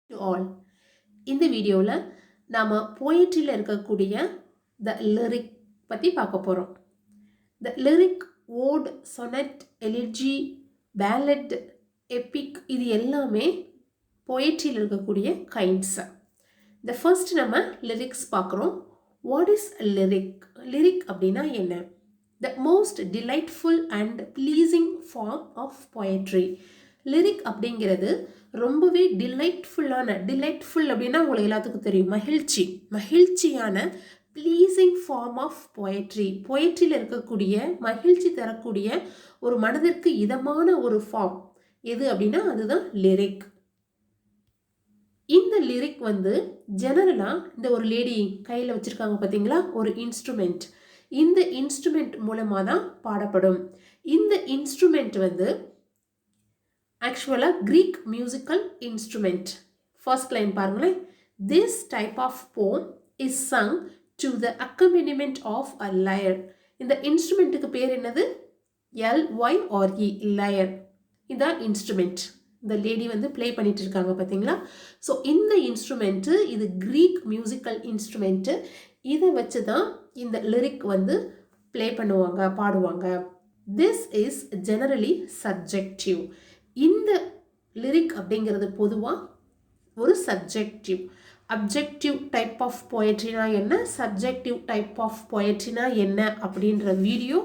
To all. இந்த வீடியோவில் நாம் போயட்ரியில் இருக்கக்கூடிய த லிரிக் பற்றி பார்க்க போகிறோம். The lyric, ode, sonnet, elegy, ballad, epic இது எல்லாமே போயட்ரியில் இருக்கக்கூடிய கைண்ட்ஸ். த ஃபர்ஸ்ட் நம்ம லிரிக்ஸ் பார்க்குறோம். What is lyric? லிரிக் அப்படின்னா என்ன? The most delightful and pleasing form of poetry. Lyric அப்படிங்கிறது ரொம்பவே டிலைட்ஃபுல் அப்படின்னா உங்களுக்கு எல்லாத்துக்கும் தெரியும், மகிழ்ச்சியான ப்ளீசிங் ஃபார்ம் ஆஃப் போயட்ரி. போயட்ரியில் இருக்கக்கூடிய மகிழ்ச்சி தரக்கூடிய ஒரு மனதிற்கு இதமான ஒரு ஃபார்ம் எது அப்படின்னா அதுதான் லிரிக். இந்த லிரிக் ஜெனரலாக இந்த ஒரு லேடி கையில் வச்சுருக்காங்க பார்த்தீங்களா, ஒரு இன்ஸ்ட்ருமெண்ட். இந்த இன்ஸ்ட்ருமெண்ட் மூலமாக தான் பாடப்படும். இந்த இன்ஸ்ட்ருமெண்ட் ஆக்சுவலாக Greek musical instrument. First line பாருங்களேன். This type of poem is sung to the accompaniment of a lyre. இந்த இன்ஸ்ட்ருமெண்ட்டுக்கு பேர் என்னது? LYRE, lyre. இதான் இன்ஸ்ட்ருமெண்ட். இந்த லேடி ப்ளே பண்ணிட்டு இருக்காங்க பார்த்தீங்களா. ஸோ இந்த இன்ஸ்ட்ருமெண்ட்டு இது கிரீக் மியூசிக்கல் இன்ஸ்ட்ருமெண்ட்டு. இதை வச்சு தான் இந்த லிரிக் ப்ளே பண்ணுவாங்க, பாடுவாங்க. This is generally subjective. இந்த லிரிக் அப்படிங்கிறது பொதுவாக ஒரு சப்ஜெக்டிவ். அப்ஜெக்டிவ் டைப் ஆஃப் போயட்ரினா என்ன, சப்ஜெக்டிவ் டைப் ஆஃப் போயட்ரினா என்ன அப்படின்ற வீடியோ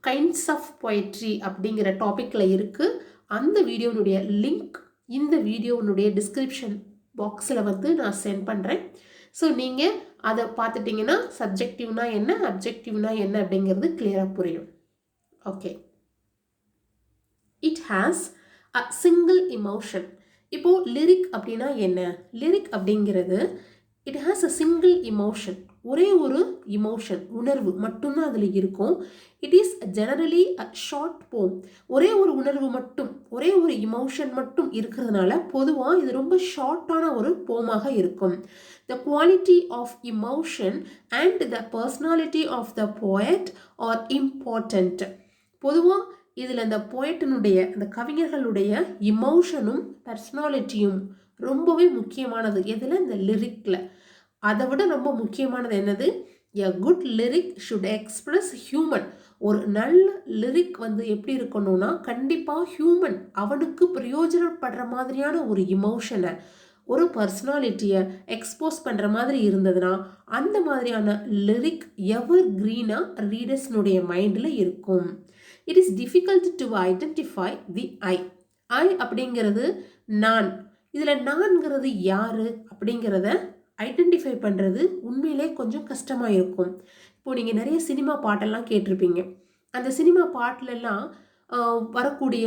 கைண்ட்ஸ் ஆஃப் போயட்ரி அப்படிங்கிற டாப்பிக்கில் இருக்குது. அந்த வீடியோனுடைய லிங்க் இந்த வீடியோனுடைய டிஸ்கிரிப்ஷன் பாக்ஸில் நான் சென்ட் பண்ணுறேன். ஸோ நீங்கள் அதை பார்த்துட்டிங்கன்னா சப்ஜெக்டிவ்னா என்ன, அப்ஜெக்டிவ்னா என்ன அப்படிங்கிறது கிளியராக புரியும். Okay. It has a single emotion. இப்போது லிரிக் அப்படின்னா என்ன? லிரிக் அப்படிங்கிறது it has a single emotion. ஒரே ஒரு இமோஷன், உணர்வு மட்டும்தான் அதில் இருக்கும். It is generally a short போம். ஒரே ஒரு உணர்வு மட்டும், ஒரே ஒரு இமோஷன் மட்டும் இருக்கிறதுனால பொதுவாக இது ரொம்ப ஷார்ட்டான ஒரு போமாக இருக்கும். The quality of emotion and the personality of the poet are important. பொதுவாக இதில் இந்த போயட்டினுடைய, இந்த கவிஞர்களுடைய இமோஷனும் பர்சனாலிட்டியும் ரொம்பவே முக்கியமானது. எதில்? இந்த லிரிக்கில். அதை விட ரொம்ப முக்கியமானது என்னது? A good lyric should express human. ஒரு நல்ல லிரிக் எப்படி இருக்கணும்னா கண்டிப்பாக ஹியூமன், அவனுக்கு பிரயோஜனப்படுற மாதிரியான ஒரு இமோஷனை, ஒரு பர்சனாலிட்டியை எக்ஸ்போஸ் பண்ணுற மாதிரி இருந்ததுன்னா அந்த மாதிரியான லிரிக் எவர் க்ரீனாக ரீடர்ஸ்னுடைய மைண்டில் இருக்கும். It is difficult to identify the I. I அப்படிங்கிறது நான். இதில் நான்கிறது யார் அப்படிங்கிறத ஐடென்டிஃபை பண்ணுறது உண்மையிலே கொஞ்சம் கஷ்டமாக இருக்கும். இப்போது நீங்கள் நிறைய சினிமா பாட்டெல்லாம் கேட்டிருப்பீங்க. அந்த சினிமா பாட்டிலெல்லாம் வரக்கூடிய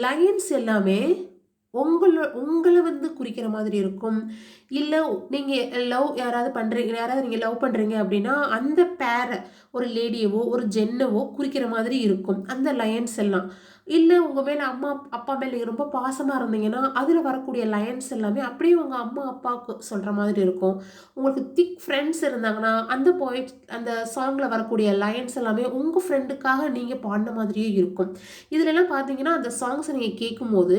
லைன்ஸ் எல்லாமே உங்களை குறிக்கிற மாதிரி இருக்கும். இல்லை நீங்கள் யாராவது நீங்கள் லவ் பண்ணுறீங்க அப்படின்னா அந்த பேரை, ஒரு லேடியவோ ஒரு ஜென்னவோ குறிக்கிற மாதிரி இருக்கும் அந்த லைன்ஸ் எல்லாம். இல்லை உங்கள் மேலே அம்மா அப்பா மேலே நீங்கள் ரொம்ப பாசமாக இருந்தீங்கன்னா அதில் வரக்கூடிய லைன்ஸ் எல்லாமே அப்படியே உங்கள் அம்மா அப்பாவுக்கு சொல்கிற மாதிரி இருக்கும். உங்களுக்கு திக் ஃப்ரெண்ட்ஸ் இருந்தாங்கன்னா அந்த சாங்கில் வரக்கூடிய லைன்ஸ் எல்லாமே உங்கள் ஃப்ரெண்டுக்காக நீங்கள் பாடின மாதிரியே இருக்கும். இதிலெல்லாம் பார்த்தீங்கன்னா அந்த சாங்ஸை நீங்கள் கேட்கும்போது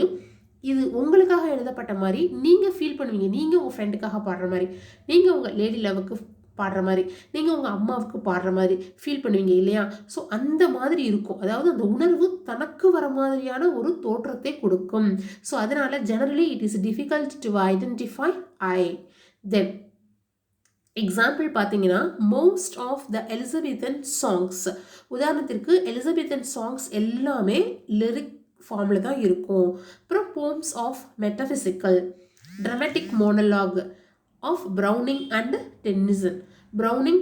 இது உங்களுக்காக எழுதப்பட்ட மாதிரி நீங்கள் ஃபீல் பண்ணுவீங்க. நீங்கள் உங்கள் ஃப்ரெண்டுக்காக பாடுற மாதிரி, நீங்கள் உங்கள் லேடி லவ்வுக்கு பாடுற மாதிரி, நீங்கள் உங்கள் அம்மாவுக்கு பாடுற மாதிரி ஃபீல் பண்ணுவீங்க இல்லையா? ஸோ அந்த மாதிரி இருக்கும். அதாவது அந்த உணர்வு தனக்கு வர மாதிரியான ஒரு தோற்றத்தை கொடுக்கும். ஸோ அதனால generally it is difficult to identify I. Then example பார்த்தீங்கன்னா most of the Elizabethan songs, உதாரணத்திற்கு எலிசபெத்தன் சாங்ஸ் எல்லாமே லிரிக் ஃபார்மில் தான் இருக்கும். அப்புறம் poems of metaphysical, dramatic monologue of Browning and Tennyson.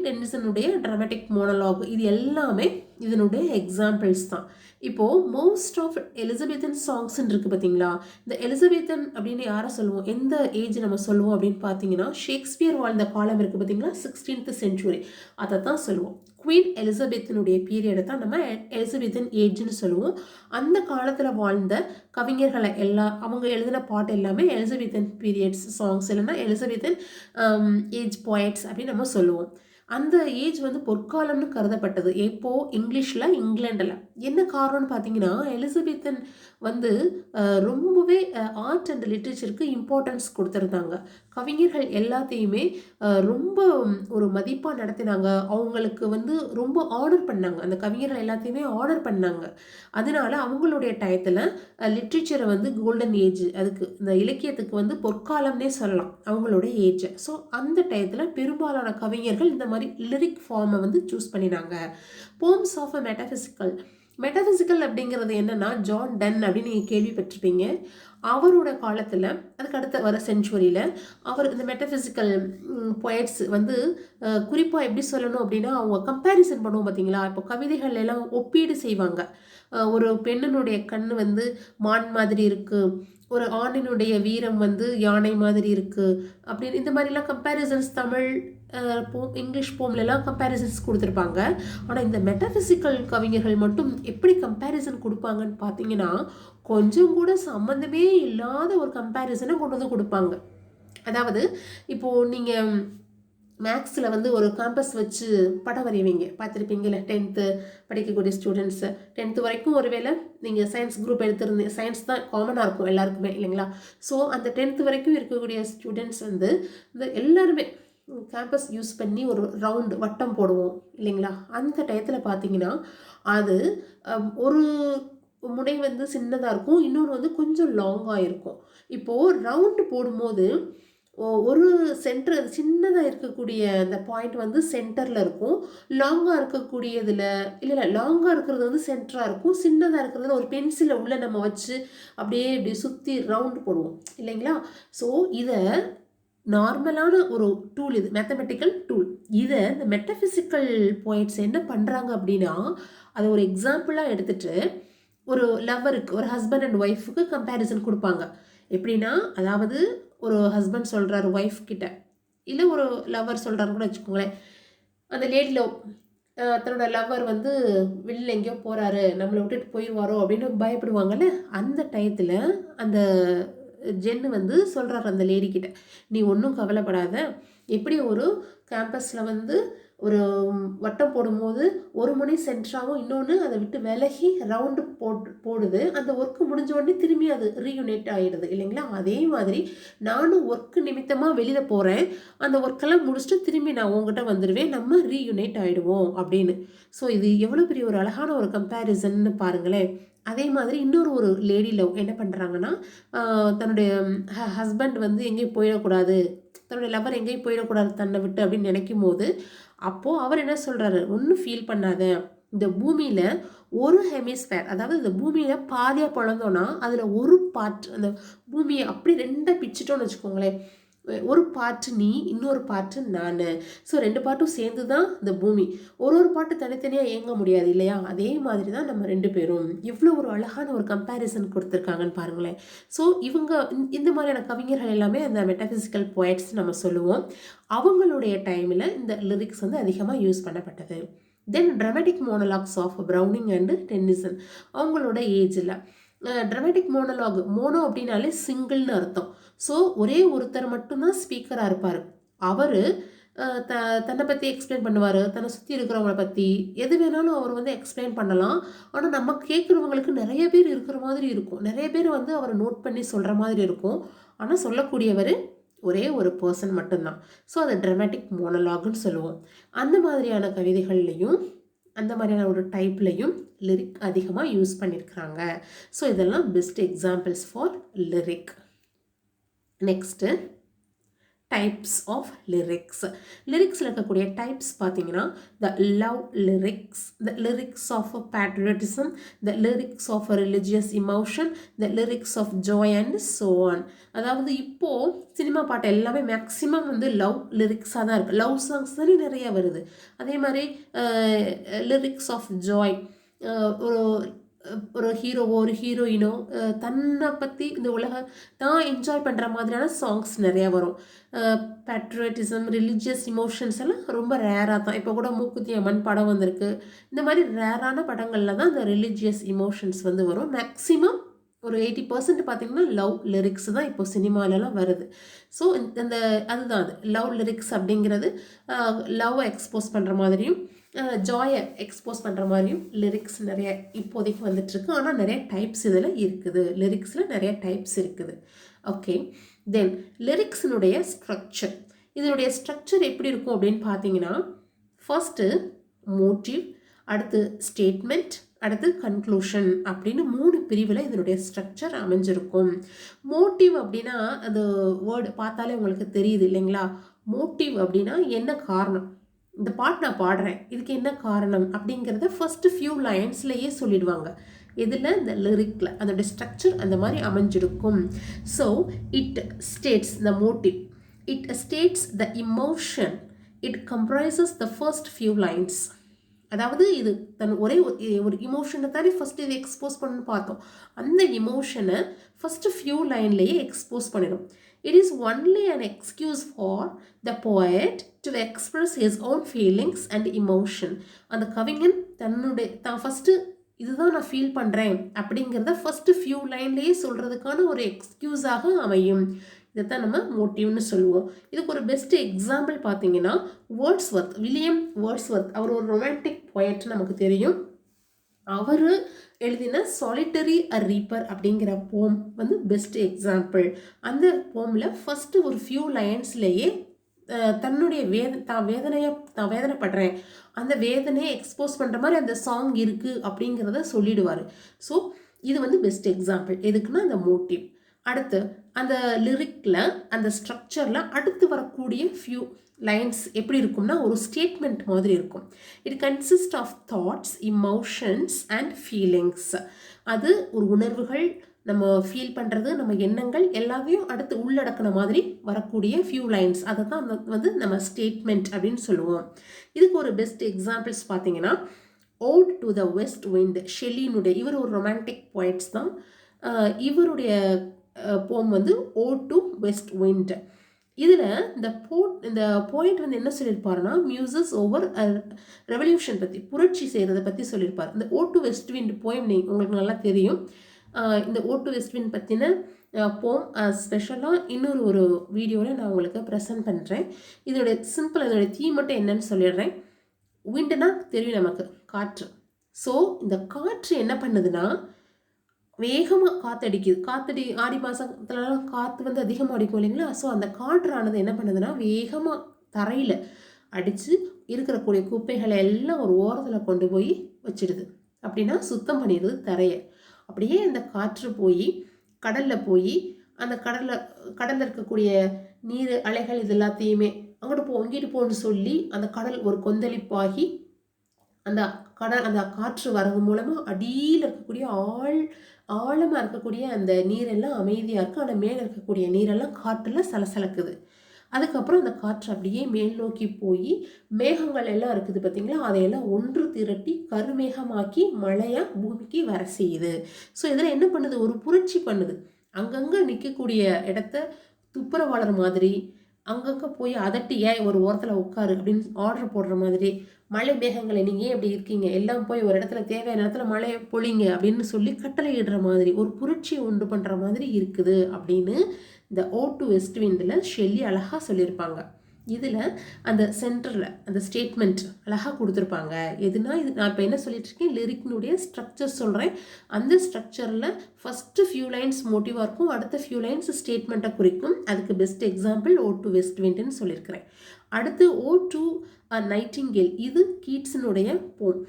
டென்னிசனுடைய ட்ராமாட்டிக் மோனலாக் இது எல்லாமே இதனுடைய எக்ஸாம்பிள்ஸ் தான். இப்போது மோஸ்ட் ஆஃப் எலிசபெத்தன் சாங்ஸ்ன்னு இருக்குது பார்த்தீங்களா. இந்த எலிசபெத்தன் அப்படின்னு யாரை சொல்லுவோம், எந்த ஏஜ் நம்ம சொல்லுவோம் அப்படின்னு பார்த்தீங்கன்னா ஷேக்ஸ்பியர் வாழ்ந்த காலம் இருக்குது பார்த்தீங்களா, 16th century, அதை தான் சொல்லுவோம். குவீன் எலிசபெத்தினுடைய பீரியடை தான் நம்ம எலிசபெத்தன் ஏஜ்னு சொல்லுவோம். அந்த காலத்தில் வாழ்ந்த கவிஞர்களை அவங்க எழுதின பாட்டு எல்லாமே எலிசபெத்தன் பீரியட்ஸ் சாங்ஸ், இல்லைன்னா எலிசபெத்தன் ஏஜ் போயட்ஸ் அப்படின்னு நம்ம சொல்லுவோம். அந்த ஏஜ் வந்து பொற்காலம்னு கருதப்பட்டது. எப்போ இங்கிலீஷ்ல, இங்கிலாந்துல. என்ன காரணம்னு பார்த்தீங்கன்னா, எலிசபெத்தன் வந்து ரொம்பவே ஆர்ட் அண்ட் லிட்ரேச்சருக்கு இம்பார்ட்டன்ஸ் கொடுத்துருந்தாங்க. கவிஞர்கள் எல்லாத்தையுமே ரொம்ப ஒரு மதிப்பா நடத்தினாங்க. அவங்களுக்கு வந்து ரொம்ப ஆனர் பண்ணாங்க. அந்த கவிஞர்கள் எல்லாத்தையுமே ஆனர் பண்ணாங்க. அதனால அவங்களுடைய டயத்துல லிட்ரேச்சரை வந்து கோல்டன் ஏஜ், அதுக்கு இந்த இலக்கியத்துக்கு வந்து பொற்காலம்னே சொல்லலாம் அவங்களோட ஏஜ். ஸோ அந்த டயத்துல பெரும்பாலான கவிஞர்கள் இந்த மாதிரி லிரிக் ஃபார்மை வந்து சூஸ் பண்ணினாங்க. Poems of a metaphysical. Metaphysical அப்படிங்கிறது என்னன்னா, ஜான் டன் அப்படின்னு நீங்கள் கேள்விப்பட்டிருப்பீங்க. அவரோட காலத்தில், அதுக்கு அடுத்த வர செஞ்சுரியில் அவர் இந்த மெட்டபிசிக்கல் பொயட்ஸ் வந்து குறிப்பாக எப்படி சொல்லணும் அப்படின்னா, அவங்க கம்பேரிசன் பண்ணுவோம் பார்த்தீங்களா. இப்போ கவிதைகள் எல்லாம் ஒப்பீடு செய்வாங்க. ஒரு பெண்ணினுடைய கண் வந்து மான் மாதிரி இருக்குது, ஒரு ஆணினுடைய வீரம் வந்து யானை மாதிரி இருக்குது அப்படின்னு இந்த மாதிரிலாம் கம்பேரிசன்ஸ் தமிழ் இங்கிலீஷ் போம்லலாம் கம்பேரிசன்ஸ் கொடுத்துருப்பாங்க. ஆனால் இந்த மெட்டபிசிக்கல் கவிஞர்கள் மட்டும் எப்படி கம்பேரிசன் கொடுப்பாங்கன்னு பார்த்தீங்கன்னா, கொஞ்சம் கூட சம்மந்தமே இல்லாத ஒரு கம்பேரிசனை கொண்டு வந்து கொடுப்பாங்க. அதாவது இப்போது நீங்கள் மேக்ஸில் வந்து ஒரு காம்பஸ் வச்சு படம் வரைவீங்க, பார்த்துருப்பீங்கல்ல. 10th படிக்கக்கூடிய ஸ்டூடெண்ட்ஸு 10th வரைக்கும் ஒருவேளை நீங்கள் சயின்ஸ் குரூப் எடுத்திருந்தீங்க, சயின்ஸ் தான் காமனாக இருக்கும் எல்லாருக்குமே இல்லைங்களா. ஸோ அந்த 10th வரைக்கும் இருக்கக்கூடிய ஸ்டூடெண்ட்ஸ் வந்து இந்த எல்லாருமே கேம்பஸ் யூஸ் பண்ணி ஒரு ரவுண்டு வட்டம் போடுவோம் இல்லைங்களா. அந்த டயத்தில் பார்த்தீங்கன்னா அது ஒரு முனை வந்து சின்னதாக இருக்கும், இன்னொன்று வந்து கொஞ்சம் லாங்காக இருக்கும். இப்போது ரவுண்டு போடும்போது ஒரு சென்டர் சின்னதாக இருக்கக்கூடிய அந்த பாயிண்ட் வந்து சென்டரில் இருக்கும், லாங்காக இருக்கக்கூடியதில் இல்லை லாங்காக இருக்கிறது வந்து சென்டராக இருக்கும், சின்னதாக இருக்கிறதுல ஒரு பென்சிலை உள்ளே நம்ம வச்சு அப்படியே இப்படி சுற்றி ரவுண்டு போடுவோம் இல்லைங்களா. ஸோ இதை நார்மலான ஒரு டூல், இது மேத்தமெட்டிக்கல் டூல். இதை இந்த மெட்டபிசிக்கல் பாயிண்ட்ஸ் என்ன பண்ணுறாங்க அப்படின்னா, அதை ஒரு எக்ஸாம்பிளாக எடுத்துகிட்டு ஒரு லவ்வருக்கு, ஒரு ஹஸ்பண்ட் அண்ட் ஒய்ஃபுக்கு கம்பேரிசன் கொடுப்பாங்க. எப்படின்னா, அதாவது ஒரு ஹஸ்பண்ட் சொல்கிறாரு ஒய்ஃப் கிட்ட, இல்லை ஒரு லவ்வர் சொல்கிறாரு கூட வச்சுக்கோங்களேன். அந்த லேடி லவ் தன்னோட லவ்வர் வந்து வெளியில் எங்கேயோ போகிறாரு, நம்மளை விட்டுட்டு போயிடுவாரோ அப்படின்னு பயப்படுவாங்கல்ல. அந்த டயத்தில் அந்த ஜென்னு வந்து சொல்கிறார் அந்த லேடி கிட்ட, நீ ஒன்றும் கவலைப்படாத, எப்படி ஒரு கேம்பஸில் வந்து ஒரு வட்டம் போடும்போது ஒரு முனை சென்டராகவும் இன்னொன்று அதை விட்டு விலகி ரவுண்டு போடுது, அந்த ஒர்க்கு முடிஞ்ச உடனே திரும்பி அது ரீயூனைட் ஆகிடுது இல்லைங்களா. அதே மாதிரி நானும் ஒர்க்கு நிமித்தமாக வெளியில் போகிறேன், அந்த ஒர்க்கெல்லாம் முடிச்சுட்டு திரும்பி நான் உங்ககிட்ட வந்துடுவேன், நம்ம ரீயூனைட் ஆகிடுவோம் அப்படின்னு. ஸோ இது எவ்வளோ பெரிய ஒரு அழகான ஒரு கம்பேரிசன்னு பாருங்களேன். அதே மாதிரி ஒரு லேடி லவ் என்ன பண்ணுறாங்கன்னா, தன்னுடைய ஹஸ்பண்ட் வந்து எங்கேயும் போயிடக்கூடாது, தன்னுடைய லவர் எங்கேயும் போயிடக்கூடாது தன்னை விட்டு அப்படின்னு நினைக்கும் போது, அப்போது அவர் என்ன சொல்கிறாரு, ஒன்றும் ஃபீல் பண்ணாத, இந்த பூமியில் ஒரு ஹெமிஸ்பேர், அதாவது இந்த பூமியில் பாதியாக பிறந்தோன்னா அதில் ஒரு பார்ட், அந்த பூமியை அப்படி ரெண்டாக பிச்சுட்டோன்னு வச்சுக்கோங்களேன், ஒரு பார்ட்டு நீ, இன்னொரு பார்ட்டு நான். ஸோ 2 பார்ட்டும் சேர்ந்து தான் இந்த பூமி. ஒரு பார்ட்டு தனித்தனியாக இயங்க முடியாது இல்லையா. அதே மாதிரி தான் நம்ம 2 பேரும். இவ்வளோ ஒரு அழகான ஒரு கம்பேரிசன் கொடுத்துருக்காங்கன்னு பாருங்களேன். ஸோ இவங்க இந்த மாதிரியான கவிஞர்கள் எல்லாமே அந்த மெட்டபிசிக்கல் போயட்ஸ் நம்ம சொல்லுவோம். அவங்களுடைய டைமில் இந்த லிரிக்ஸ் வந்து அதிகமாக யூஸ் பண்ணப்பட்டது. Then dramatic monologues of Browning and Tennyson அவங்களோட ஏஜில். ட்ராமாட்டிக் மோனோலாக், மோனோ அப்படின்னாலே சிங்கிள்னு அர்த்தம். ஸோ ஒரே ஒருத்தர் மட்டும்தான் ஸ்பீக்கராக இருப்பார். அவர் தன்னை பற்றி எக்ஸ்பிளைன் பண்ணுவார், தன்னை சுற்றி இருக்கிறவங்கள பற்றி எது வேணாலும் அவர் வந்து எக்ஸ்பிளைன் பண்ணலாம். ஆனால் நம்ம கேட்குறவங்களுக்கு நிறைய பேர் இருக்கிற மாதிரி இருக்கும், நிறைய பேர் வந்து அவரை நோட் பண்ணி சொல்கிற மாதிரி இருக்கும். ஆனால் சொல்லக்கூடியவர் ஒரே ஒரு பர்சன் மட்டும்தான். ஸோ அதை ட்ராமாட்டிக் மோனோலாக்னு சொல்லுவோம். அந்த மாதிரியான கவிதைகள்லையும் அந்த மாதிரியான ஒரு டைப்லையும் லிரிக் அதிகமாக யூஸ் பண்ணியிருக்கிறாங்க. ஸோ இதெல்லாம் best examples for lyric. Next types of lyrics. லிரிக்ஸில் இருக்கக்கூடிய டைப்ஸ் பார்த்தீங்கன்னா, the love lyrics, the lyrics of patriotism, the lyrics of religious emotion, the lyrics of joy and so on. அதாவது இப்போது cinema பாட்டு எல்லாமே maximum வந்து love லிரிக்ஸாக தான் இருக்குது. லவ் சாங்ஸ் தானே நிறைய வருது. அதே மாதிரி லிரிக்ஸ் ஆஃப் ஜாய், ஒரு ஒரு ஹீரோவோ ஒரு ஹீரோயினோ தன்னை பற்றி இந்த உலக தான் என்ஜாய் பண்ணுற மாதிரியான சாங்ஸ் நிறையா வரும். பேட்ரியாட்டிசம், ரிலீஜியஸ் இமோஷன்ஸ் எல்லாம் ரொம்ப ரேராக தான். இப்போ கூட மூக்குத்தி அம்மன் படம் வந்திருக்கு. இந்த மாதிரி ரேரான படங்களில் தான் இந்த ரிலீஜியஸ் இமோஷன்ஸ் வந்து வரும். மேக்ஸிமம் ஒரு 80% பார்த்தீங்கன்னா லவ் லிரிக்ஸ் தான் இப்போ சினிமாலலாம் வருது. ஸோ அந்த அதுதான் அது லவ் லிரிக்ஸ் அப்படிங்கிறது லவ்வை எக்ஸ்போஸ் பண்ணுற மாதிரியும் ஜாயை எக்ஸ்போஸ் பண்ணுற மாதிரியும் லிரிக்ஸ் நிறைய இப்போதைக்கு வந்துட்டுருக்கு. ஆனால் நிறைய டைப்ஸ் இதில் இருக்குது, லிரிக்ஸில் நிறைய டைப்ஸ் இருக்குது. ஓகே, தென் லிரிக்ஸினுடைய ஸ்ட்ரக்சர். இதனுடைய ஸ்ட்ரக்சர் எப்படி இருக்கும் அப்படின்னு பார்த்தீங்கன்னா, ஃபர்ஸ்ட்டு மோட்டிவ், அடுத்து ஸ்டேட்மெண்ட், அடுத்து கன்க்ளூஷன் அப்படின்னு 3 பிரிவில் இதனுடைய ஸ்ட்ரக்சர் அமைஞ்சிருக்கும். மோட்டிவ் அப்படின்னா அது வேர்டு பார்த்தாலே உங்களுக்கு தெரியுது இல்லைங்களா? மோட்டிவ் அப்படின்னா என்ன காரணம், இந்த பாட்டு நான் பாடுறேன் இதுக்கு என்ன காரணம் அப்படிங்கிறத ஃபர்ஸ்ட் ஃபியூ லைன்ஸ்லேயே சொல்லிடுவாங்க. இதில் இந்த லிரிக்கில் அதோடைய ஸ்ட்ரக்சர் அந்த மாதிரி அமைஞ்சிருக்கும். So it states the motive, it states the emotion, it comprises the first few lines. அதாவது இது ஒரே ஒரு இமோஷனை தானே ஃபஸ்ட்டு இது எக்ஸ்போஸ் பண்ணு பார்த்தோம். அந்த இமோஷனை ஃபஸ்ட்டு ஃபியூ லைன்லேயே எக்ஸ்போஸ் பண்ணிடும். It is only an excuse for the poet to express his own feelings and emotion. அந்த கவிஞன் தான் ஃபஸ்ட்டு இதுதான் நான் ஃபீல் பண்ணுறேன் அப்படிங்கிறத ஃபஸ்ட்டு ஃபியூ லைன்லேயே சொல்கிறதுக்கான ஒரு எக்ஸ்கியூஸாக அமையும். இதைத்தான் நம்ம மோட்டிவ்னு சொல்லுவோம். இதுக்கு ஒரு பெஸ்ட் எக்ஸாம்பிள் பார்த்தீங்கன்னா வேர்ட்ஸ்வர்த், வில்லியம் வேர்ட்ஸ்வர்த். அவர் ஒரு ரொமான்டிக் போயட் நமக்கு தெரியும். அவர் எழுதின சாலிட்டரி அ ரீப்பர் அப்படிங்கிற போம் வந்து பெஸ்ட் எக்ஸாம்பிள். அந்த போமில் ஃபஸ்ட்டு ஒரு ஃபியூ லைன்ஸ்லேயே தன்னுடைய தான் வேதனைப்படுறேன் அந்த வேதனையை எக்ஸ்போஸ் பண்ணுற மாதிரி அந்த சாங் இருக்குது அப்படிங்கிறத சொல்லிடுவார். ஸோ இது வந்து பெஸ்ட் எக்ஸாம்பிள். எதுக்குன்னா அந்த மோட்டிவ். அடுத்து அந்த லிரிக்கில் அந்த ஸ்ட்ரக்சரில் அடுத்து வரக்கூடிய ஃபியூ லைன்ஸ் எப்படி இருக்கும்னா ஒரு ஸ்டேட்மெண்ட் மாதிரி இருக்கும். It consist of thoughts, emotions and feelings. அது ஒரு உணர்வுகள், நம்ம ஃபீல் பண்ணுறது, நம்ம எண்ணங்கள் எல்லாத்தையும் அடுத்து உள்ளடக்கின மாதிரி வரக்கூடிய ஃபியூ லைன்ஸ், அதை தான் வந்து நம்ம ஸ்டேட்மெண்ட் அப்படின்னு சொல்லுவோம். இதுக்கு ஒரு பெஸ்ட் எக்ஸாம்பிள்ஸ் பார்த்தீங்கன்னா ode to the west wind, ஷெல்லினுடைய, இவர் ஒரு ரொமான்டிக் போய்ட்ஸ் தான். இவருடைய போம் வந்து ஓட் டு வெஸ்ட் விண்ட். இதில் இந்த போயிண்ட் வந்து என்ன சொல்லியிருப்பாருன்னா மியூசஸ் ஓவர் ரெவல்யூஷன் பற்றி, புரட்சி செய்கிறத பற்றி சொல்லியிருப்பார். இந்த ode to west wind poem உங்களுக்கு நல்லா தெரியும். இந்த ஓட் டு வெஸ்ட் விண்ட் பற்றின போம் ஸ்பெஷலாக இன்னொரு வீடியோவில் நான் உங்களுக்கு ப்ரெசென்ட் பண்ணுறேன். இதோடைய தீம் மட்டும் என்னன்னு சொல்லிடுறேன். விண்டுனா தெரியும் நமக்கு, காற்று. ஸோ இந்த காற்று என்ன பண்ணுதுன்னா வேகமாக காற்றடிக்குது. ஆடி மாதத்துலலாம் காற்று வந்து அதிகமாக அடிக்கும் இல்லைங்களா? ஸோ அந்த காற்றானது என்ன பண்ணுதுன்னா வேகமாக தரையில் அடித்து இருக்கக்கூடிய குப்பைகளை எல்லாம் ஒரு ஓரத்தில் கொண்டு போய் வச்சிடுது. அப்படின்னா சுத்தம் பண்ணிடுது தரையை. அப்படியே அந்த காற்று போய் கடலில் போய் அந்த கடலில் இருக்கக்கூடிய நீர் அலைகள் இது எல்லாத்தையுமே இங்கிட்டு போன்னு சொல்லி அந்த கடல் ஒரு கொந்தளிப்பாகி அந்த காற்று வர்றது மூலமாக அடியில் இருக்கக்கூடிய ஆழமாக இருக்கக்கூடிய அந்த நீரெல்லாம் அமைதியாக இருக்குது. ஆனால் மேலே இருக்கக்கூடிய நீரெல்லாம் காற்றில் சலசலக்குது. அதுக்கப்புறம் அந்த காற்று அப்படியே மேல் நோக்கி போய் மேகங்கள் எல்லாம் இருக்குது பார்த்தீங்களா, அதையெல்லாம் ஒன்று திரட்டி கருமேகமாக்கி மழையாக பூமிக்கு வர செய்யுது. ஸோ இதில் என்ன பண்ணுது, ஒரு புரட்சி பண்ணுது. அங்கங்கே நிற்கக்கூடிய இடத்த துப்புரவாளர் மாதிரி அங்கங்கே போய் அதட்டி ஏன் ஒரு ஓரத்தில் உட்காரு அப்படின்னு ஆர்டர் போடுற மாதிரி, மழை மேகங்களை நீங்கள் ஏன் இப்படி இருக்கீங்க, எல்லாம் போய் ஒரு இடத்துல தேவையான இடத்துல மழையை பொழிங்க அப்படின்னு சொல்லி கட்டளை இடுற மாதிரி, ஒரு புரட்சியை உண்டு பண்ணுற மாதிரி இருக்குது அப்படின்னு இந்த ஓட் டு வெஸ்ட் விண்டில் ஷெல்லி அழகாக சொல்லியிருப்பாங்க. இதில் அந்த சென்டரில் அந்த ஸ்டேட்மெண்ட் அழகாக கொடுத்துருப்பாங்க. எதுனா இது நான் இப்போ என்ன சொல்லிட்டு இருக்கேன், லிரிக்னுடைய ஸ்ட்ரக்சர் சொல்கிறேன். அந்த ஸ்ட்ரக்சரில் ஃபஸ்ட்டு ஃபியூ லைன்ஸ் மோட்டிவாக இருக்கும், அடுத்த ஃபியூ லைன்ஸ் ஸ்டேட்மெண்ட்டை குறிக்கும். அதுக்கு best example ode to west விண்டுன்னு சொல்லியிருக்கிறேன். அடுத்து ஓட் டு நைட்டிங்கேல், இது கீட்ஸினுடைய போம்.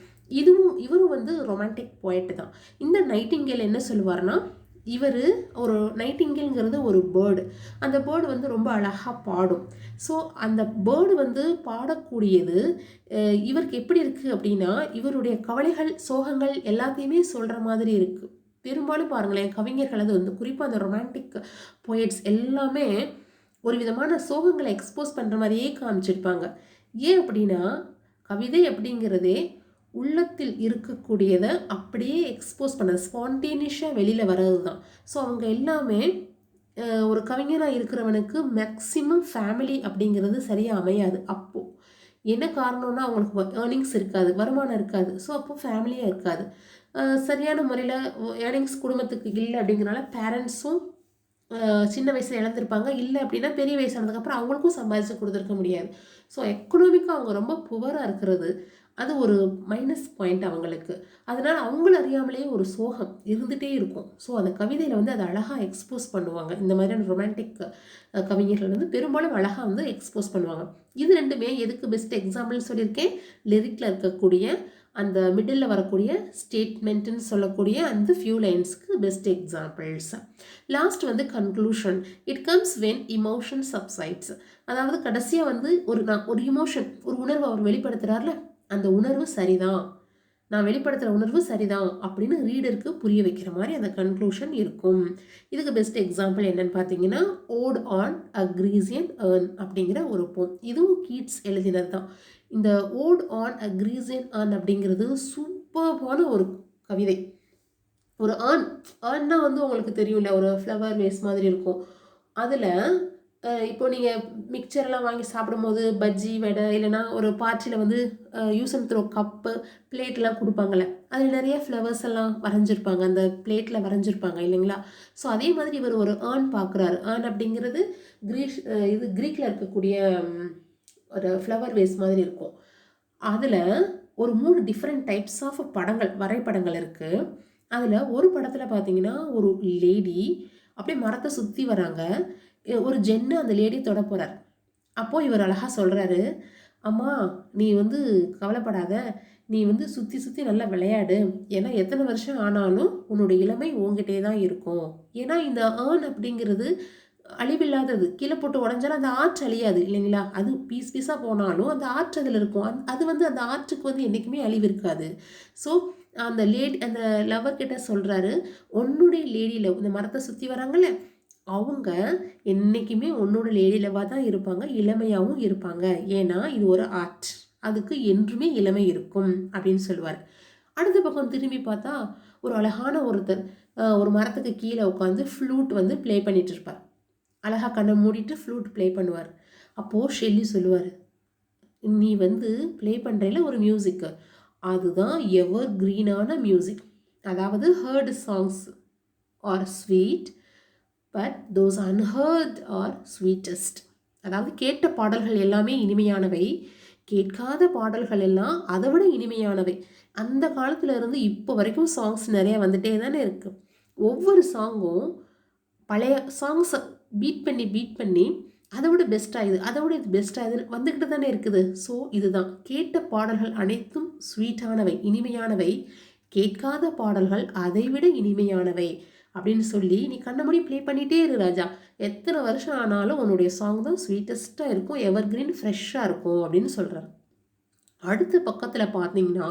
இவரும் வந்து ரொமான்டிக் போய்ட்டு தான். இந்த நைட்டிங்கேல் என்ன சொல்லுவார்னா, இவர் ஒரு நைட்டிங்கேல்ங்கிறது ஒரு பேர்டு. அந்த பேர்டு வந்து ரொம்ப அழகாக பாடும். ஸோ அந்த பேர்டு வந்து பாடக்கூடியது இவருக்கு எப்படி இருக்குது அப்படின்னா, இவருடைய கவலைகள், சோகங்கள் எல்லாத்தையுமே சொல்கிற மாதிரி இருக்குது. பெரும்பாலும் பாருங்களேன், கவிஞர்கள் அது வந்து குறிப்பாக அந்த ரொமான்டிக் போயட்ஸ் எல்லாமே ஒரு விதமான சோகங்களை எக்ஸ்போஸ் பண்ணுற மாதிரியே காமிச்சிருப்பாங்க. ஏன் அப்படின்னா, கவிதை அப்படிங்கிறதே உள்ளத்தில் இருக்கக்கூடியதை அப்படியே எக்ஸ்போஸ் பண்ணது, ஸ்பான்டேனியஸாக வெளியில் வர்றது தான். ஸோ அவங்க எல்லாமே ஒரு கவிஞராக இருக்கிறவனுக்கு மேக்சிமம் ஃபேமிலி அப்படிங்கிறது சரியாக அமையாது. அப்போது என்ன காரணம்னா அவங்களுக்கு ஏர்னிங்ஸ் இருக்காது, வருமானம் இருக்காது. ஸோ அப்போது ஃபேமிலியாக இருக்காது. சரியான முறையில் ஏர்னிங்ஸ் குடும்பத்துக்கு இல்லை அப்படிங்கிறனால பேரண்ட்ஸும் சின்ன வயசில் இழந்திருப்பாங்க. இல்லை அப்படின்னா பெரிய வயசானதுக்கப்புறம் அவங்களுக்கும் சம்பாதிச்சு கொடுத்துருக்க முடியாது. ஸோ எக்கனாமிக்காக அவங்க ரொம்ப புவராக இருக்கிறது அது ஒரு மைனஸ் பாயிண்ட் அவங்களுக்கு. அதனால் அவங்கள அறியாமலேயே ஒரு சோகம் இருந்துகிட்டே இருக்கும். ஸோ அந்த கவிதையில் வந்து அதை அழகாக எக்ஸ்போஸ் பண்ணுவாங்க. இந்த மாதிரியான ரொமான்டிக் கவிஞர்கள் வந்து பெரும்பாலும் அழகாக வந்து எக்ஸ்போஸ் பண்ணுவாங்க. இது ரெண்டுமே எதுக்கு பெஸ்ட் எக்ஸாம்பிள்னு சொல்லியிருக்கேன். லிரிக்கில் இருக்கக்கூடிய அந்த மிடில் வரக்கூடிய ஸ்டேட்மெண்ட்டுன்னு சொல்லக்கூடிய அந்த ஃபியூ லைன்ஸ்க்கு பெஸ்ட் எக்ஸாம்பிள்ஸ். லாஸ்ட் வந்து conclusion. It comes when emotion subsides. அதாவது கடைசியாக வந்து ஒரு இமோஷன், ஒரு உணர்வு அவர் வெளிப்படுத்துகிறார்ல, அந்த உணர்வு சரிதான், நான் வெளிப்படுத்துகிற உணர்வு சரிதான் அப்படின்னு ரீடருக்கு புரிய வைக்கிற மாதிரி அந்த கன்க்ளூஷன் இருக்கும். இதுக்கு பெஸ்ட் எக்ஸாம்பிள் என்னன்னு பார்த்தீங்கன்னா ஓட் ஆன் அ கிரீசியன் ஏர்ன் அப்படிங்கிற ஒரு போம். இதுவும் கீட்ஸ் எழுதினது தான். இந்த ஓட் ஆன் அ கிரீசியன் ஏர்ன் அப்படிங்கிறது சூப்பர்பான ஒரு கவிதை. ஒரு ஏர்ன்னா வந்து உங்களுக்கு தெரியும்ல, ஒரு ஃப்ளவர் வேஸ் மாதிரி இருக்கும். அதில் இப்போ நீங்கள் மிக்சர்லாம் வாங்கி சாப்பிடும்போது பஜ்ஜி வடை இல்லைனா ஒரு பார்ட்டியில் வந்து யூஸ் அண்ட் த்ரோ கப்பு பிளேட்லாம் கொடுப்பாங்கள்ல, அதில் நிறைய ஃப்ளவர்ஸ் எல்லாம் வரைஞ்சிருப்பாங்க, அந்த பிளேட்டில் வரைஞ்சிருப்பாங்க இல்லைங்களா. ஸோ அதே மாதிரி இவர் ஒரு ஏர்ன் பார்க்குறாரு. ஏர்ன் அப்படிங்கிறது க்ரீக்கில் இருக்கக்கூடிய ஒரு ஃப்ளவர் வேஸ் மாதிரி இருக்கும். அதில் ஒரு 3 டிஃப்ரெண்ட் டைப்ஸ் ஆஃப் வரைபடங்கள் இருக்குது. அதில் ஒரு படத்தில் பார்த்தீங்கன்னா ஒரு லேடி அப்படியே மரத்தை சுற்றி வராங்க. ஒரு ஜென்னு அந்த லேடி தொட போகிறார். அப்போது இவர் அழகாக சொல்கிறாரு, அம்மா நீ வந்து கவலைப்படாத, நீ வந்து சுற்றி சுற்றி நல்லா விளையாடு, ஏன்னா எத்தனை வருஷம் ஆனாலும் உன்னோட இளமை உங்ககிட்டே தான் இருக்கும். ஏன்னா இந்த ஏர்ன் அப்படிங்கிறது அழிவில்லாதது. கீழே போட்டு உடஞ்சாலும் அந்த ஆர்ட் அழியாது இல்லைங்களா. அது பீஸ் பீஸாக போனாலும் அந்த ஆர்ட் அதில் இருக்கும். அது வந்து அந்த ஆர்ட்டுக்கு வந்து என்றைக்குமே அழிவு இருக்காது. ஸோ அந்த லவர் கிட்ட சொல்கிறாரு, உன்னுடைய லேடி லவ், இந்த மரத்தை சுற்றி வராங்கல்ல, அவங்க என்றைக்குமே உன்னோட லேடி லவ்வாக தான் இருப்பாங்க, இளமையாகவும் இருப்பாங்க. ஏன்னா இது ஒரு ஆர்ட், அதுக்கு என்றுமே இளமை இருக்கும் அப்படின்னு சொல்லுவார். அடுத்த பக்கம் திரும்பி பார்த்தா ஒரு அழகான ஒருத்தர் ஒரு மரத்துக்கு கீழே உட்காந்து ஃப்ளூட் வந்து ப்ளே பண்ணிட்டு இருப்பார். அழகாக கண்ணை மூடிட்டு ஃப்ளூட் ப்ளே பண்ணுவார். அப்போது ஷெல்லி சொல்லுவார், நீ வந்து ப்ளே பண்ணுறல ஒரு மியூசிக்கு, அதுதான் எவர் கிரீனான மியூசிக். அதாவது heard songs are sweet but those unheard are sweetest. அதாவது கேட்ட பாடல்கள் எல்லாமே இனிமையானவை, கேட்காத பாடல்கள் எல்லாம் அதை விட இனிமையானவை. அந்த காலத்தில் இருந்து இப்போ வரைக்கும் சாங்ஸ் நிறையா வந்துட்டே தானே இருக்குது. ஒவ்வொரு சாங்கும் பழைய சாங்ஸை பீட் பண்ணி அதை விட பெஸ்ட்டாகுது, அதை விட இது பெஸ்ட்டாகுது வந்துக்கிட்டு தானே இருக்குது. ஸோ இதுதான், கேட்ட பாடல்கள் அனைத்தும் ஸ்வீட்டானவை, இனிமையானவை, கேட்காத பாடல்கள் அதை விட இனிமையானவை அப்படின்னு சொல்லி நீ கண்ணை மூடி ப்ளே பண்ணிகிட்டே இரு ராஜா, எத்தனை வருஷம் ஆனாலும் உன்னுடைய சாங் தான் ஸ்வீட்டஸ்ட்டாக இருக்கும், எவர் கிரீன் ஃப்ரெஷ்ஷாக இருக்கும் அப்படின்னு சொல்கிறார். அடுத்த பக்கத்தில் பார்த்தீங்கன்னா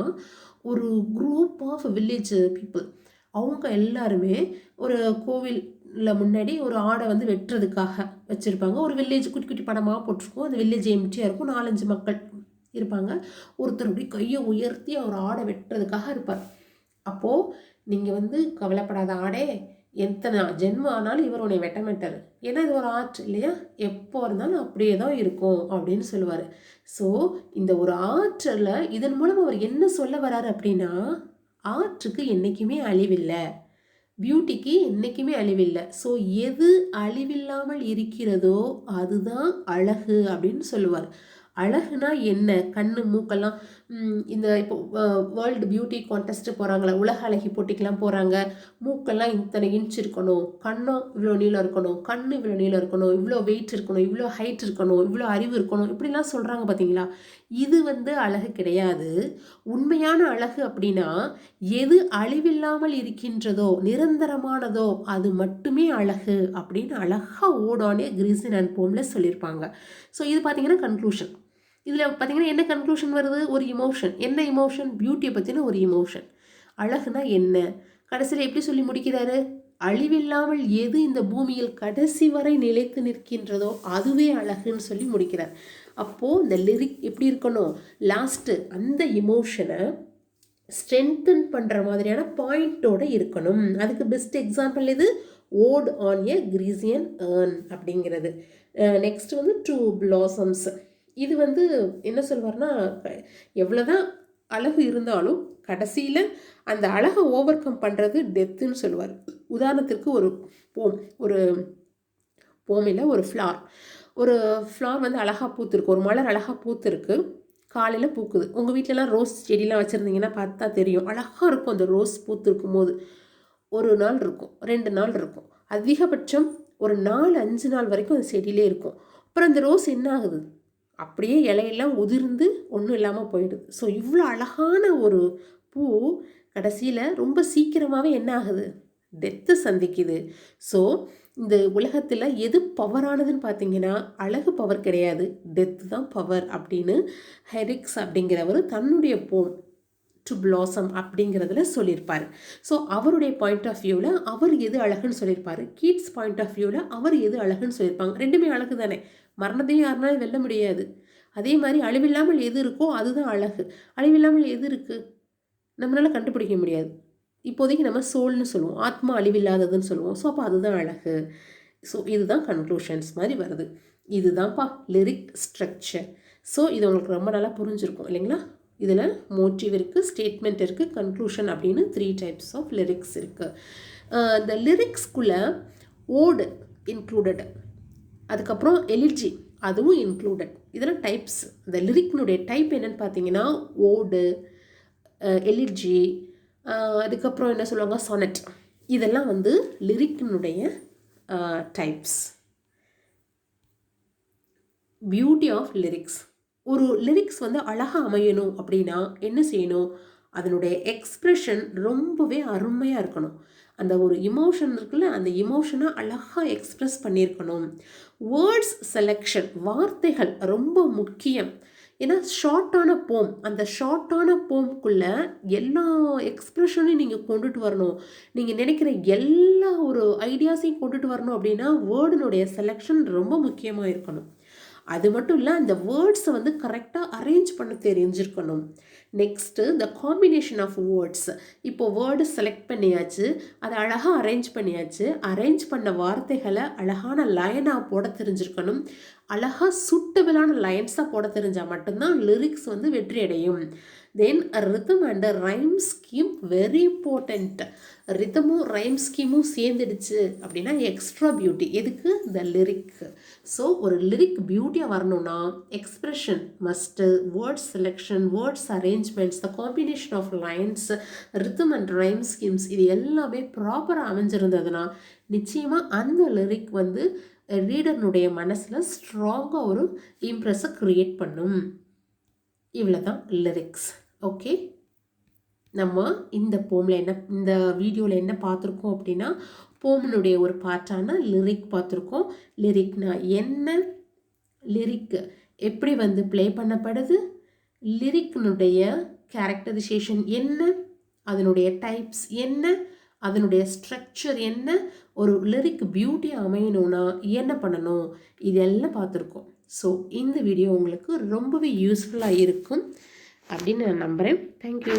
ஒரு குரூப் ஆஃப் வில்லேஜ் பீப்புள், அவங்க எல்லாருமே ஒரு கோவிலில் முன்னாடி ஒரு ஆடை வந்து வெட்டுறதுக்காக வச்சுருப்பாங்க. ஒரு வில்லேஜ் குட்டி குட்டி படமாக போட்டிருக்கோம். அந்த வில்லேஜ் எம்டியாக இருக்கும், 4-5 மக்கள் இருப்பாங்க. ஒருத்தர் அப்படி கையை உயர்த்தி அவர் ஆடை வெட்டுறதுக்காக இருப்பார். அப்போது நீங்கள் வந்து கவலைப்படாத ஆடே, எத்தனை ஜென்மம் ஆனாலும் இவர் உன்னை வெட்ட மாட்டார், ஏன்னா இது ஒரு ஆர்ட் இல்லையா, எப்போ இருந்தாலும் அப்படியே தான் இருக்கும் அப்படின்னு சொல்லுவார். ஸோ இந்த ஒரு ஆர்ட்டில் இதன் மூலம் அவர் என்ன சொல்ல வர்றாரு அப்படின்னா, ஆர்ட்டுக்கு என்றைக்குமே அழிவில்லை, பியூட்டிக்கு என்றைக்குமே அழிவில்லை. ஸோ எது அழிவில்லாமல் இருக்கிறதோ அதுதான் அழகு அப்படின்னு சொல்லுவார். அழகுனா என்ன, கண்ணு மூக்கெல்லாம் இந்த இப்போ வேர்ல்டு பியூட்டி கான்டெஸ்ட்டு போகிறாங்களா, உலக அழகி போட்டிக்கெலாம் போகிறாங்க, மூக்கெல்லாம் இத்தனை இன்ச் இருக்கணும், கண்ணும் இவ்வளோ நீளம் இருக்கணும், கண்ணு இவ்வளோ நீளம் இருக்கணும், இவ்வளோ வெயிட் இருக்கணும், இவ்வளோ ஹைட் இருக்கணும், இவ்வளோ அறிவு இருக்கணும், இப்படிலாம் சொல்கிறாங்க பார்த்தீங்களா. இது வந்து அழகு கிடையாது. உண்மையான அழகு அப்படின்னா எது அழிவில்லாமல் இருக்கின்றதோ, நிரந்தரமானதோ அது மட்டுமே அழகு அப்படின்னு அழகாக ஓடானே கிரீசியன் அண்ட் போம்ல சொல்லியிருப்பாங்க. ஸோ இது பார்த்தீங்கன்னா கன்க்ளூஷன். இதில் பார்த்தீங்கன்னா என்ன கன்க்ளூஷன் வருது, ஒரு இமோஷன். என்ன இமோஷன், பியூட்டியை பற்றின ஒரு இமோஷன். அழகுனா என்ன, கடைசியில் எப்படி சொல்லி முடிக்கிறாரு, அழிவில்லாமல் எது இந்த பூமியில் கடைசி வரை நிலைத்து நிற்கின்றதோ அதுவே அழகுன்னு சொல்லி முடிக்கிறார். அப்போது இந்த லிரிக் எப்படி இருக்கணும், லாஸ்ட்டு அந்த இமோஷனை ஸ்ட்ரென்தன் பண்ணுற மாதிரியான பாயிண்டோடு இருக்கணும். அதுக்கு பெஸ்ட் எக்ஸாம்பிள் இது ஓட் ஆன் எ கிரீசியன் ஏர்ன் அப்படிங்கிறது. நெக்ஸ்ட் வந்து ட்ரூ பிளாசம்ஸ். இது வந்து என்ன சொல்வார்னா, எவ்வளோதான் அழகு இருந்தாலும் கடைசியில் அந்த அழகை ஓவர் கம் பண்ணுறது டெத்துன்னு சொல்லுவார். உதாரணத்திற்கு ஒரு போமில் ஒரு ஃப்ளார் வந்து அழகாக பூத்துருக்கு, ஒரு மலர் அழகாக பூத்துருக்கு, காலையில் பூக்குது. உங்கள் வீட்டிலலாம் ரோஸ் செடியெலாம் வச்சுருந்தீங்கன்னா பார்த்தா தெரியும், அழகாக இருக்கும். அந்த ரோஸ் பூத்துருக்கும் போது ஒரு நாள் இருக்கும், 2 நாள் இருக்கும், அதிகபட்சம் ஒரு 4-5 நாள் வரைக்கும் அந்த செடியிலே இருக்கும். அப்புறம் அந்த ரோஸ் என்ன ஆகுது, அப்படியே இலையெல்லாம் உதிர்ந்து ஒன்றும் இல்லாமல் போயிடுது. ஸோ இவ்வளோ அழகான ஒரு பூ கடைசியில் ரொம்ப சீக்கிரமாகவே என்ன ஆகுது, டெத்து சந்திக்குது. ஸோ இந்த உலகத்தில் எது பவரானதுன்னு பார்த்தீங்கன்னா அழகு பவர் கிடையாது, டெத்து தான் பவர் அப்படின்னு ஹெரிக்ஸ் அப்படிங்கிறவர் தன்னுடைய போம் டு பிளாசம் அப்படிங்கிறதுல சொல்லியிருப்பார். ஸோ அவருடைய பாயிண்ட் ஆஃப் வியூவில் அவர் எது அழகுன்னு சொல்லியிருப்பார், கீட்ஸ் பாயிண்ட் ஆஃப் வியூவில் அவர் எது அழகுன்னு சொல்லியிருப்பாங்க. ரெண்டுமே அழகு தானே, மரணத்தையும் யாருனாலும் வெல்ல முடியாது. அதே மாதிரி அழிவில்லாமல் எது இருக்கோ அதுதான் அழகு. அழிவில்லாமல் எது இருக்குது நம்மளால் கண்டுபிடிக்க முடியாது. இப்போதைக்கு நம்ம சோல்னு சொல்லுவோம், ஆத்மா அழிவில்லாததுன்னு சொல்லுவோம். ஸோ அப்போ அதுதான் அழகு. ஸோ இதுதான் கன்க்ளூஷன்ஸ் மாதிரி வருது. இதுதான்ப்பா லிரிக் ஸ்ட்ரக்சர். ஸோ இது உங்களுக்கு ரொம்ப நல்லா புரிஞ்சிருக்கும் இல்லைங்களா. இதில் மோட்டிவ் இருக்குது, ஸ்டேட்மெண்ட் இருக்குது, கன்க்ளூஷன் அப்படின்னு 3 டைப்ஸ் ஆஃப் லிரிக்ஸ் இருக்குது. இந்த லிரிக்ஸ்குள்ளே ஓடு இன்க்ளூடட், அதுக்கப்புறம் எலிஜி அதுவும் இன்க்ளூடட். இதெல்லாம் டைப்ஸ். இந்த லிரிக்னுடைய டைப் என்னென்னு பார்த்தீங்கன்னா ஓடு, எலிஜி, அதுக்கப்புறம் என்ன சொல்லுவாங்க சொனட், இதெல்லாம் வந்து லிரிக்னுடைய டைப்ஸ். Beauty of lyrics. ஒரு லிரிக்ஸ் வந்து அழகாக அமையணும் அப்படின்னா என்ன செய்யணும், அதனுடைய எக்ஸ்ப்ரெஷன் ரொம்பவே அருமையாக இருக்கணும். அந்த ஒரு இமோஷன் இருக்குல்ல, அந்த இமோஷனை அழகாக எக்ஸ்ப்ரெஸ் பண்ணியிருக்கணும். வேர்ட்ஸ் செலெக்ஷன், வார்த்தைகள் ரொம்ப முக்கியம். ஏன்னா ஷார்ட்டான போம், அந்த ஷார்ட்டான போம்குள்ளே எல்லா எக்ஸ்ப்ரெஷனையும் நீங்கள் கொண்டுட்டு வரணும். நீங்கள் நினைக்கிற எல்லா ஒரு ஐடியாஸையும் கொண்டுட்டு வரணும் அப்படின்னா வேர்டினுடைய செலெக்ஷன் ரொம்ப முக்கியமாக இருக்கணும். அது மட்டும் இல்லை, அந்த வேர்ட்ஸை வந்து கரெக்டாக அரேஞ்ச் பண்ண தெரிஞ்சிருக்கணும். நெக்ஸ்ட்டு இந்த காம்பினேஷன் ஆஃப் வேர்ட்ஸ். இப்போது வேர்டு செலக்ட் பண்ணியாச்சு, அதை அழகாக அரேஞ்ச் பண்ணியாச்சு. அரேஞ்ச் பண்ண வார்த்தைகளை அழகான லைனாக போட தெரிஞ்சிருக்கணும். அழகாக சூட்டபிளான லைன்ஸாக போட தெரிஞ்சால் மட்டும்தான் லிரிக்ஸ் வந்து வெற்றி அடையும். Then rhythm and rhyme scheme very important. ரிதமும் ரைம் ஸ்கீமும் சேர்ந்துடுச்சு அப்படின்னா எக்ஸ்ட்ரா பியூட்டி. எதுக்கு, இந்த லிரிக். ஸோ ஒரு லிரிக் பியூட்டியாக வரணும்னா expression must, words selection, words arrangements, the combination of lines, rhythm and rhyme schemes, இது எல்லாமே ப்ராப்பராக அமைஞ்சிருந்ததுன்னா நிச்சயமாக அந்த லிரிக் வந்து ரீடர்னுடைய மனசில் ஸ்ட்ராங்காக ஒரு இம்ப்ரெஸை க்ரியேட் பண்ணும். இவ்வளோ தான் லிரிக்ஸ். ஓகே, நம்ம இந்த இந்த வீடியோவில் என்ன பார்த்துருக்கோம் அப்படின்னா போமினுடைய ஒரு பார்ட்டான லிரிக் பார்த்துருக்கோம். லிரிக்னா என்ன, லிரிக் எப்படி வந்து ப்ளே பண்ணப்படுது, லிரிக்னுடைய கேரக்டரைசேஷன் என்ன, அதனுடைய டைப்ஸ் என்ன, அதனுடைய ஸ்ட்ரக்சர் என்ன, ஒரு லிரிக் பியூட்டி அமையணும்னா என்ன பண்ணணும், இதெல்லாம் பார்த்துருக்கோம். ஸோ இந்த வீடியோ உங்களுக்கு ரொம்பவே யூஸ்ஃபுல்லாக இருக்கும் அப்படின்னு நான் நம்புகிறேன். தேங்க்யூ.